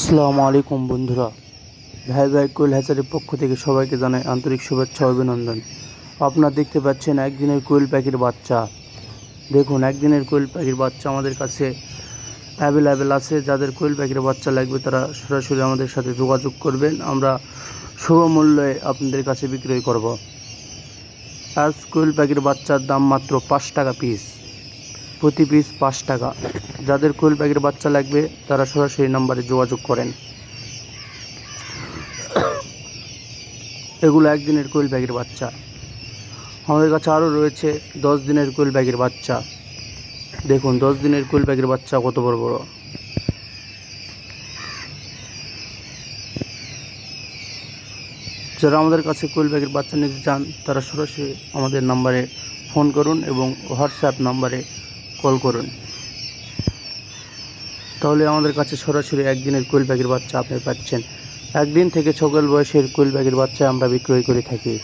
আসসালামু আলাইকুম বন্ধুরা, ভাই ভাই কোয়েল হ্যাচারির পক্ষ থেকে সবাইকে জানাই আন্তরিক শুভেচ্ছা ও অভিনন্দন। আপনারা দেখতে পাচ্ছেন একদিনের কোয়েল পাখির বাচ্চা। দেখুন, একদিনের কোয়েল পাখির বাচ্চা আমাদের কাছে অ্যাভেলেবেল আছে। যাদের কোয়েল পাখির বাচ্চা লাগবে তারা সরাসরি আমাদের সাথে যোগাযোগ করবেন, আমরা শুভ মূল্যে আপনাদের কাছে বিক্রয় করব। আজ কোয়েল পাখির বাচ্চার দাম মাত্র 5 টাকা পিস, প্রতি পিস 5 টাকা। যাদের কোয়েল পাখির বাচ্চা লাগবে তারা সরাসরি নাম্বারে যোগাযোগ করেন। এগুলো একদিনের কোয়েল পাখির বাচ্চা। আমাদের কাছে আরও রয়েছে 10 দিনের কোয়েল পাখির বাচ্চা। দেখুন 10 দিনের কোয়েল পাখির বাচ্চা কত বড় বড়। যারা আমাদের কাছে কোয়েল পাখির বাচ্চা নিতে চান তারা সরাসরি আমাদের নাম্বারে ফোন করুন এবং হোয়াটসঅ্যাপ নাম্বারে কল করুন। তাহলে আমাদের কাছে সরাসরি একদিনের কোয়েল পাখির বাচ্চা আপনি পাচ্ছেন। 1 দিন থেকে 6 বয়সের কোয়েল পাখির বাচ্চা আমরা বিক্রয় করে থাকি।